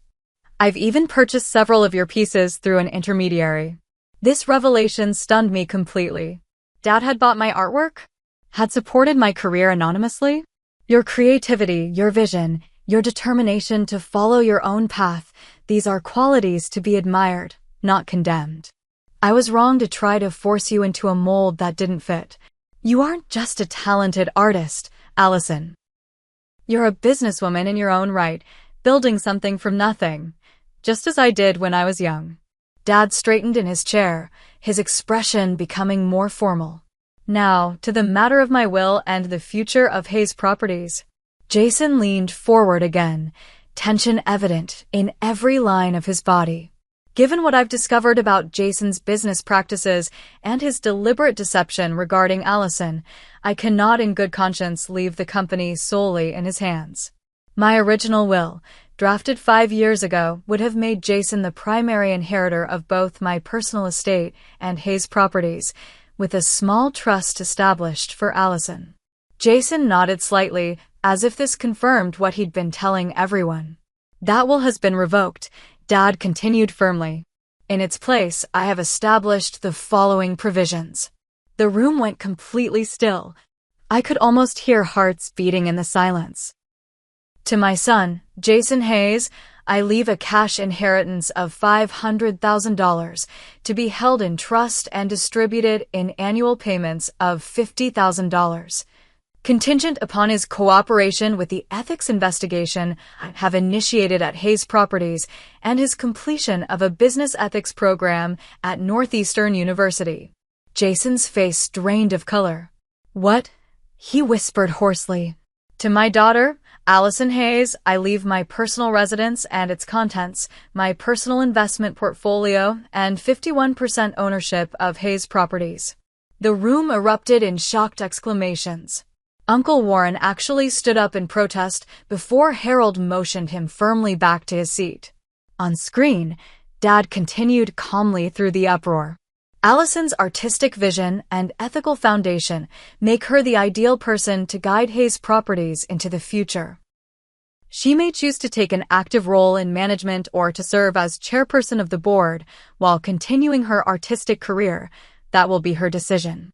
I've even purchased several of your pieces through an intermediary. This revelation stunned me completely. Dad had bought my artwork? Had supported my career anonymously? Your creativity, your vision, Your determination to follow your own path, these are qualities to be admired, not condemned. I was wrong to try to force you into a mold that didn't fit. You aren't just a talented artist, Allison. You're a businesswoman in your own right, building something from nothing, just as I did when I was young. Dad straightened in his chair, his expression becoming more formal. Now, to the matter of my will and the future of Hayes Properties. Jason leaned forward again, tension evident in every line of his body. Given what I've discovered about Jason's business practices and his deliberate deception regarding Allison, I cannot in good conscience leave the company solely in his hands. My original will, drafted 5 years ago, would have made Jason the primary inheritor of both my personal estate and Hayes Properties, with a small trust established for Allison. Jason nodded slightly, as if this confirmed what he'd been telling everyone. That will has been revoked, Dad continued firmly. In its place, I have established the following provisions. The room went completely still. I could almost hear hearts beating in the silence. To my son, Jason Hayes, I leave a cash inheritance of $500,000 to be held in trust and distributed in annual payments of $50,000. Contingent upon his cooperation with the ethics investigation I have initiated at Hayes Properties and his completion of a business ethics program at Northeastern University. Jason's face drained of color. What? He whispered hoarsely. To my daughter, Allison Hayes, I leave my personal residence and its contents, my personal investment portfolio, and 51% ownership of Hayes Properties. The room erupted in shocked exclamations. Uncle Warren actually stood up in protest before Harold motioned him firmly back to his seat. On screen, Dad continued calmly through the uproar. Allison's artistic vision and ethical foundation make her the ideal person to guide Hayes Properties into the future. She may choose to take an active role in management or to serve as chairperson of the board while continuing her artistic career. That will be her decision.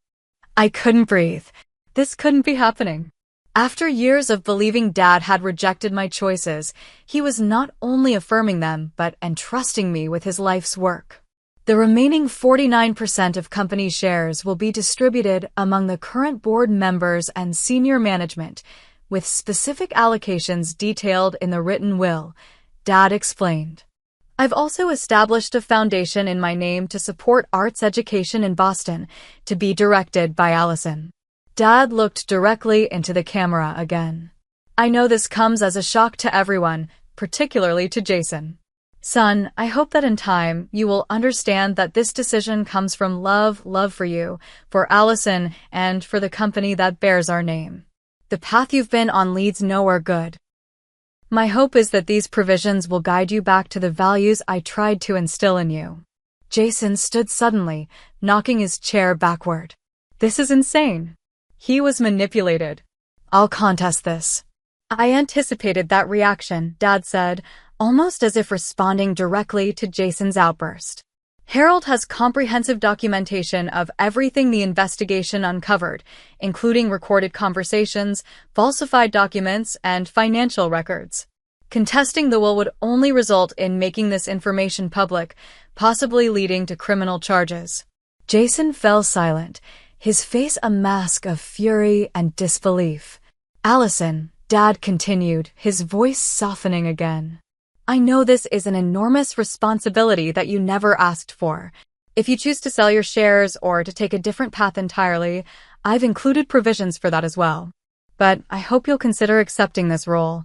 I couldn't breathe. This couldn't be happening. After years of believing Dad had rejected my choices, he was not only affirming them but entrusting me with his life's work. The remaining 49% of company shares will be distributed among the current board members and senior management, with specific allocations detailed in the written will, Dad explained. I've also established a foundation in my name to support arts education in Boston, to be directed by Allison. Dad looked directly into the camera again. I know this comes as a shock to everyone, particularly to Jason. Son, I hope that in time you will understand that this decision comes from love for you, for Allison, and for the company that bears our name. The path you've been on leads nowhere good. My hope is that these provisions will guide you back to the values I tried to instill in you. Jason stood suddenly, knocking his chair backward. This is insane. He was manipulated. I'll contest this. I anticipated that reaction, Dad said, almost as if responding directly to Jason's outburst. Harold has comprehensive documentation of everything the investigation uncovered, including recorded conversations, falsified documents, and financial records. Contesting the will would only result in making this information public, possibly leading to criminal charges. Jason fell silent, his face a mask of fury and disbelief. Allison, Dad continued, his voice softening again. I know this is an enormous responsibility that you never asked for. If you choose to sell your shares or to take a different path entirely, I've included provisions for that as well. But I hope you'll consider accepting this role.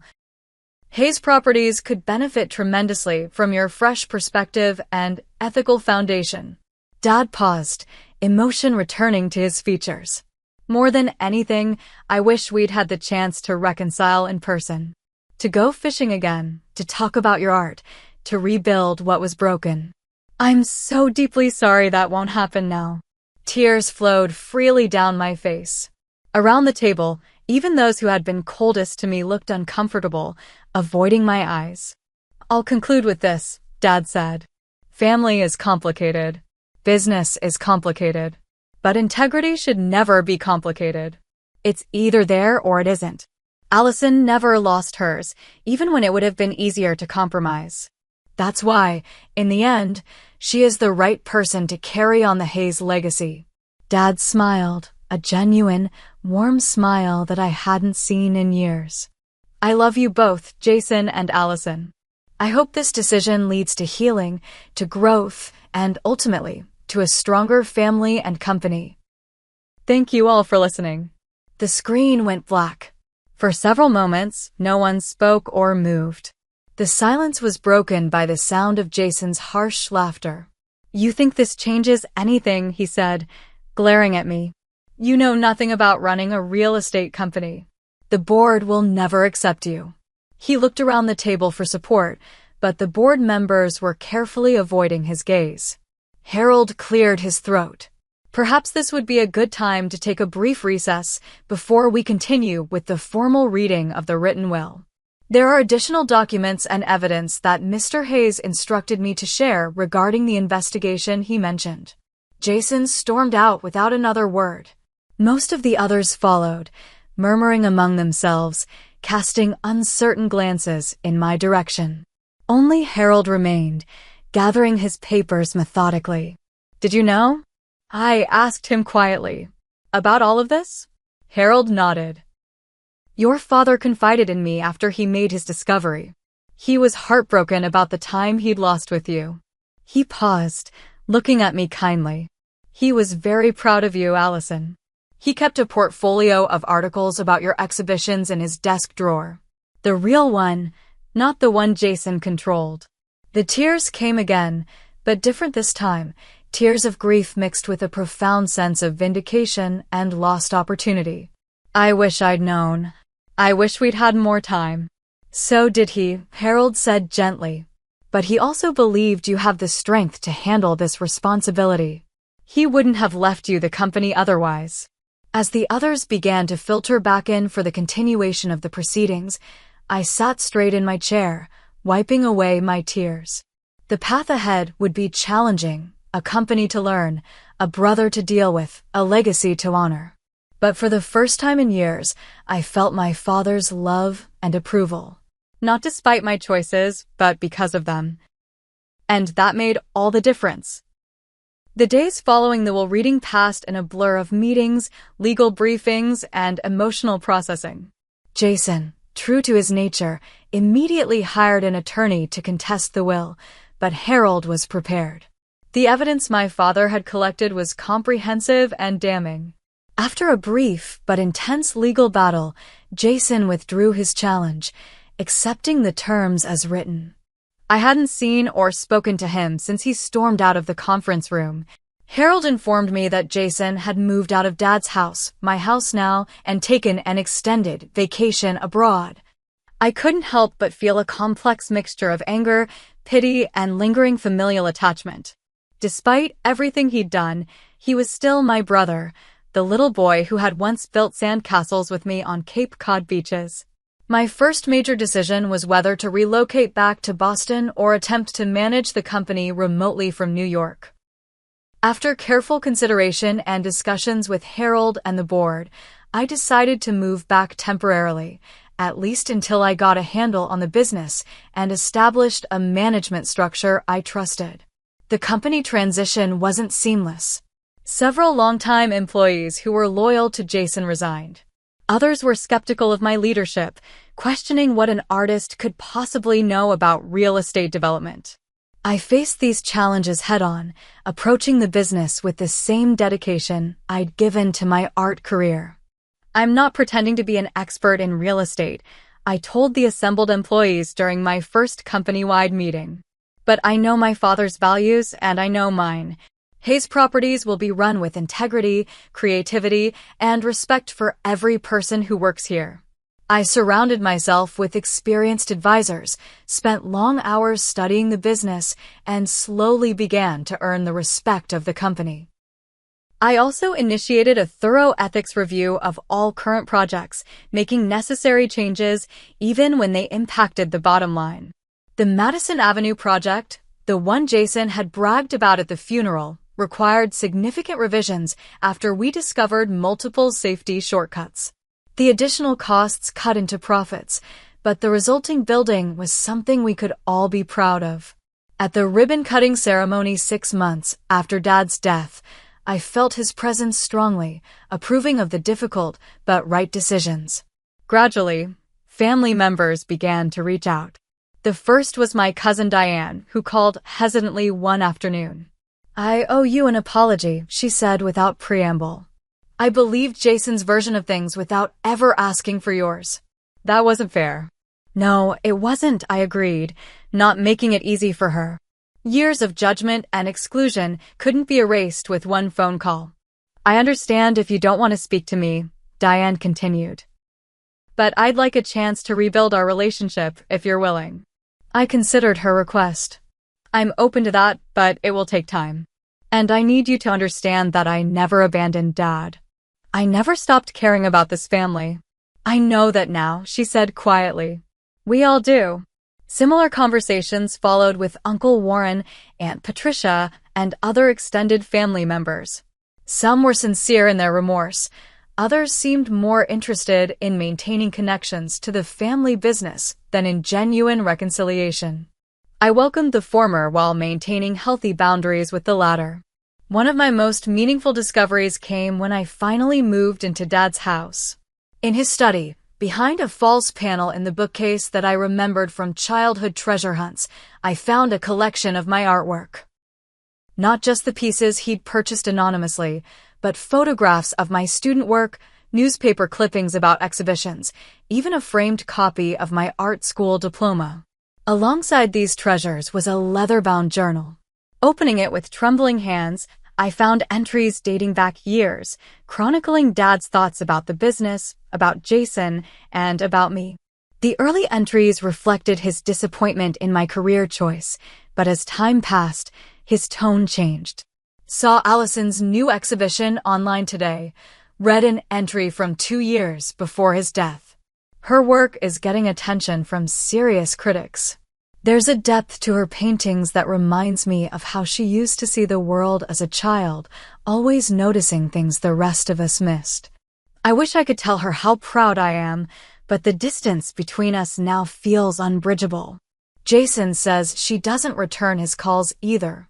Hayes Properties could benefit tremendously from your fresh perspective and ethical foundation. Dad paused, emotion returning to his features. More than anything, I wish we'd had the chance to reconcile in person. To go fishing again, to talk about your art, to rebuild what was broken. I'm so deeply sorry that won't happen now. Tears flowed freely down my face. Around the table, even those who had been coldest to me looked uncomfortable, avoiding my eyes. I'll conclude with this, Dad said. Family is complicated. Business is complicated. But integrity should never be complicated. It's either there or it isn't. Allison never lost hers, even when it would have been easier to compromise. That's why, in the end, she is the right person to carry on the Hayes legacy. Dad smiled, a genuine, warm smile that I hadn't seen in years. I love you both, Jason and Allison. I hope this decision leads to healing, to growth, and ultimately, to a stronger family and company. Thank you all for listening. The screen went black. For several moments, no one spoke or moved. The silence was broken by the sound of Jason's harsh laughter. You think this changes anything, he said, glaring at me. You know nothing about running a real estate company. The board will never accept you. He looked around the table for support, but the board members were carefully avoiding his gaze. Harold cleared his throat. Perhaps this would be a good time to take a brief recess before we continue with the formal reading of the written will. There are additional documents and evidence that Mr. Hayes instructed me to share regarding the investigation he mentioned. Jason stormed out without another word. Most of the others followed, murmuring among themselves, casting uncertain glances in my direction. Only Harold remained, gathering his papers methodically. Did you know? I asked him quietly. About all of this? Harold nodded. Your father confided in me after he made his discovery. He was heartbroken about the time he'd lost with you. He paused, looking at me kindly. He was very proud of you, Allison. He kept a portfolio of articles about your exhibitions in his desk drawer. The real one, not the one Jason controlled. The tears came again, but different this time, tears of grief mixed with a profound sense of vindication and lost opportunity. I wish I'd known. I wish we'd had more time. So did he, Harold said gently. But he also believed you have the strength to handle this responsibility. He wouldn't have left you the company otherwise. As the others began to filter back in for the continuation of the proceedings, I sat straight in my chair, wiping away my tears. The path ahead would be challenging, a company to learn, a brother to deal with, a legacy to honor. But for the first time in years, I felt my father's love and approval. Not despite my choices, but because of them. And that made all the difference. The days following the will reading passed in a blur of meetings, legal briefings, and emotional processing. Jason, true to his nature, immediately hired an attorney to contest the will, but Harold was prepared. The evidence my father had collected was comprehensive and damning. After a brief but intense legal battle, Jason withdrew his challenge, accepting the terms as written. I hadn't seen or spoken to him since he stormed out of the conference room. Harold informed me that Jason had moved out of Dad's house, my house now, and taken an extended vacation abroad. I couldn't help but feel a complex mixture of anger, pity, and lingering familial attachment. Despite everything he'd done, he was still my brother, the little boy who had once built sandcastles with me on Cape Cod beaches. My first major decision was whether to relocate back to Boston or attempt to manage the company remotely from New York. After careful consideration and discussions with Harold and the board, I decided to move back temporarily, at least until I got a handle on the business and established a management structure I trusted. The company transition wasn't seamless. Several longtime employees who were loyal to Jason resigned. Others were skeptical of my leadership, questioning what an artist could possibly know about real estate development. I faced these challenges head-on, approaching the business with the same dedication I'd given to my art career. I'm not pretending to be an expert in real estate, I told the assembled employees during my first company-wide meeting. But I know my father's values and I know mine. Hayes Properties will be run with integrity, creativity, and respect for every person who works here. I surrounded myself with experienced advisors, spent long hours studying the business, and slowly began to earn the respect of the company. I also initiated a thorough ethics review of all current projects, making necessary changes even when they impacted the bottom line. The Madison Avenue project, the one Jason had bragged about at the funeral, required significant revisions after we discovered multiple safety shortcuts. The additional costs cut into profits, but the resulting building was something we could all be proud of. At the ribbon-cutting ceremony 6 months after Dad's death, I felt his presence strongly, approving of the difficult but right decisions. Gradually, family members began to reach out. The first was my cousin Diane, who called hesitantly one afternoon. "I owe you an apology," she said without preamble. "I believed Jason's version of things without ever asking for yours." "That wasn't fair." "No, it wasn't," I agreed, not making it easy for her. Years of judgment and exclusion couldn't be erased with one phone call. "I understand if you don't want to speak to me," Diane continued. "But I'd like a chance to rebuild our relationship if you're willing." I considered her request. "I'm open to that, but it will take time. And I need you to understand that I never abandoned Dad. I never stopped caring about this family." "I know that now," she said quietly. "We all do." Similar conversations followed with Uncle Warren, Aunt Patricia, and other extended family members. Some were sincere in their remorse. Others seemed more interested in maintaining connections to the family business than in genuine reconciliation. I welcomed the former while maintaining healthy boundaries with the latter. One of my most meaningful discoveries came when I finally moved into Dad's house. In his study, behind a false panel in the bookcase that I remembered from childhood treasure hunts, I found a collection of my artwork. Not just the pieces he'd purchased anonymously, but photographs of my student work, newspaper clippings about exhibitions, even a framed copy of my art school diploma. Alongside these treasures was a leather-bound journal. Opening it with trembling hands, I found entries dating back years, chronicling Dad's thoughts about the business, about Jason, and about me. The early entries reflected his disappointment in my career choice, but as time passed, his tone changed. Saw Allison's new exhibition online today. Read an entry from 2 years before his death. Her work is getting attention from serious critics. There's a depth to her paintings that reminds me of how she used to see the world as a child, always noticing things the rest of us missed. I wish I could tell her how proud I am, but the distance between us now feels unbridgeable. Jason says she doesn't return his calls either.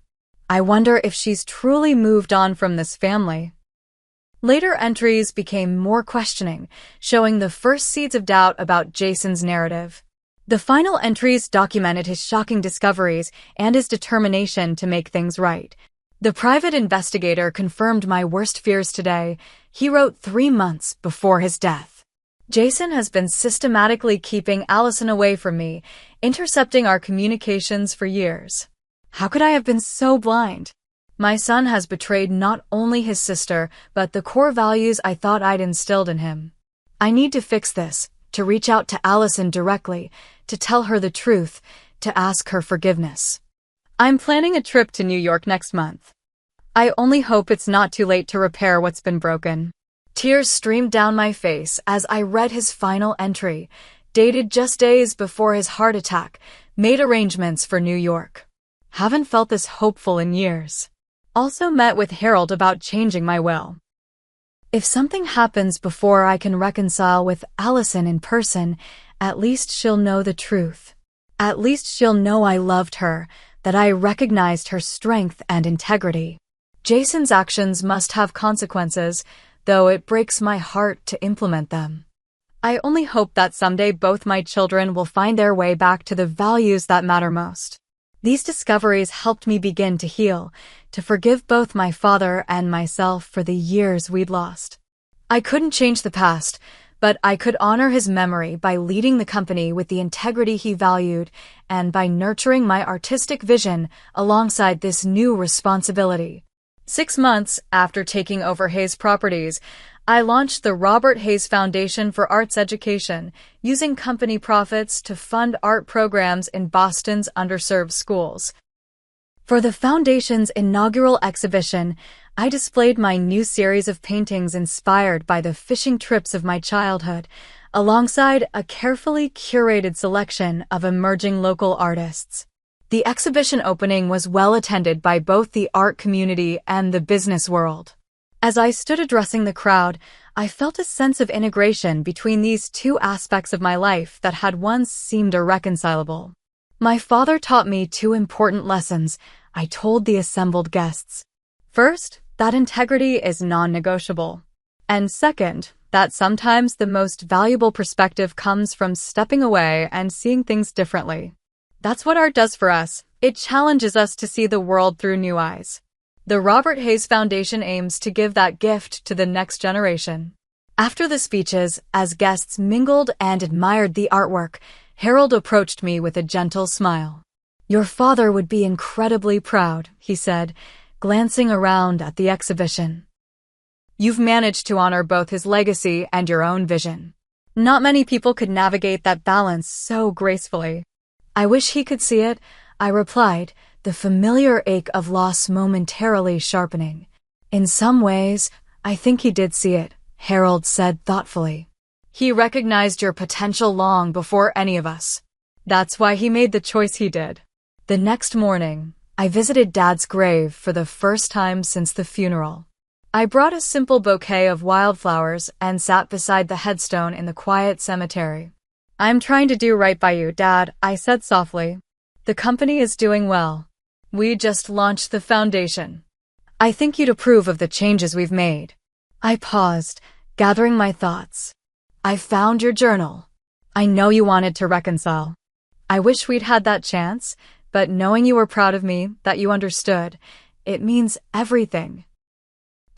I wonder if she's truly moved on from this family. Later entries became more questioning, showing the first seeds of doubt about Jason's narrative. The final entries documented his shocking discoveries and his determination to make things right. The private investigator confirmed my worst fears today. He wrote 3 months before his death. Jason has been systematically keeping Allison away from me, intercepting our communications for years. How could I have been so blind? My son has betrayed not only his sister, but the core values I thought I'd instilled in him. I need to fix this, to reach out to Allison directly, to tell her the truth, to ask her forgiveness. I'm planning a trip to New York next month. I only hope it's not too late to repair what's been broken. Tears streamed down my face as I read his final entry, dated just days before his heart attack, made arrangements for New York. Haven't felt this hopeful in years. Also met with Harold about changing my will. If something happens before I can reconcile with Allison in person, at least she'll know the truth. At least she'll know I loved her, that I recognized her strength and integrity. Jason's actions must have consequences, though it breaks my heart to implement them. I only hope that someday both my children will find their way back to the values that matter most. These discoveries helped me begin to heal, to forgive both my father and myself for the years we'd lost. I couldn't change the past, but I could honor his memory by leading the company with the integrity he valued and by nurturing my artistic vision alongside this new responsibility. 6 months after taking over Hayes Properties, I launched the Robert Hayes Foundation for Arts Education, using company profits to fund art programs in Boston's underserved schools. For the foundation's inaugural exhibition, I displayed my new series of paintings inspired by the fishing trips of my childhood, alongside a carefully curated selection of emerging local artists. The exhibition opening was well attended by both the art community and the business world. As I stood addressing the crowd, I felt a sense of integration between these two aspects of my life that had once seemed irreconcilable. My father taught me two important lessons, I told the assembled guests. First, that integrity is non-negotiable. And second, that sometimes the most valuable perspective comes from stepping away and seeing things differently. That's what art does for us. It challenges us to see the world through new eyes. The Robert Hayes Foundation aims to give that gift to the next generation. After the speeches, as guests mingled and admired the artwork, Harold approached me with a gentle smile. "Your father would be incredibly proud," he said, glancing around at the exhibition. "You've managed to honor both his legacy and your own vision. Not many people could navigate that balance so gracefully." "I wish he could see it," I replied, the familiar ache of loss momentarily sharpening. "In some ways, I think he did see it," Harold said thoughtfully. "He recognized your potential long before any of us. That's why he made the choice he did." The next morning, I visited Dad's grave for the first time since the funeral. I brought a simple bouquet of wildflowers and sat beside the headstone in the quiet cemetery. "I'm trying to do right by you, Dad," I said softly. "The company is doing well. We just launched the foundation. I think you'd approve of the changes we've made." I paused, gathering my thoughts. "I found your journal. I know you wanted to reconcile. I wish we'd had that chance, but knowing you were proud of me, that you understood, it means everything."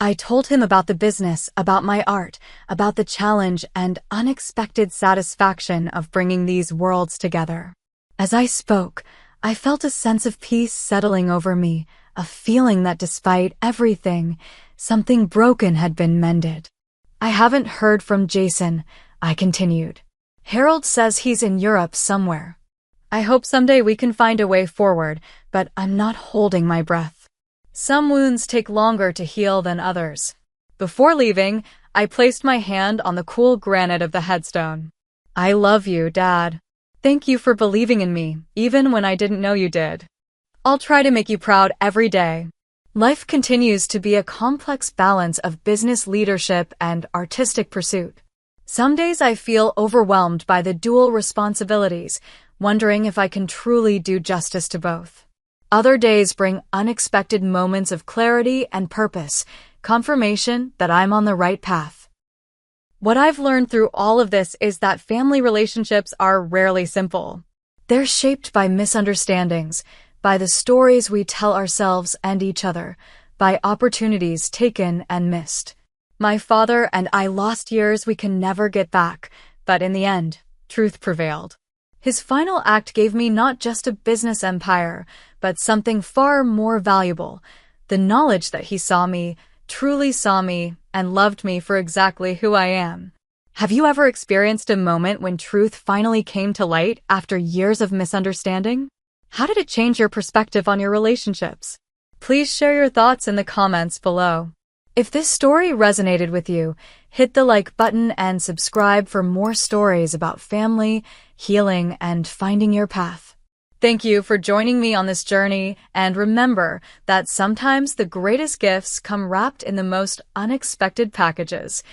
I told him about the business, about my art, about the challenge and unexpected satisfaction of bringing these worlds together. As I spoke, I felt a sense of peace settling over me, a feeling that despite everything, something broken had been mended. "I haven't heard from Jason," I continued. "Harold says he's in Europe somewhere. I hope someday we can find a way forward, but I'm not holding my breath. Some wounds take longer to heal than others." Before leaving, I placed my hand on the cool granite of the headstone. "I love you, Dad. Thank you for believing in me, even when I didn't know you did. I'll try to make you proud every day." Life continues to be a complex balance of business leadership and artistic pursuit. Some days I feel overwhelmed by the dual responsibilities, wondering if I can truly do justice to both. Other days bring unexpected moments of clarity and purpose, confirmation that I'm on the right path. What I've learned through all of this is that family relationships are rarely simple. They're shaped by misunderstandings, by the stories we tell ourselves and each other, by opportunities taken and missed. My father and I lost years we can never get back, but in the end, truth prevailed. His final act gave me not just a business empire, but something far more valuable, the knowledge that he saw me, truly saw me, and loved me for exactly who I am. Have you ever experienced a moment when truth finally came to light after years of misunderstanding? How did it change your perspective on your relationships? Please share your thoughts in the comments below. If this story resonated with you, hit the like button and subscribe for more stories about family, healing, and finding your path. Thank you for joining me on this journey, and remember that sometimes the greatest gifts come wrapped in the most unexpected packages.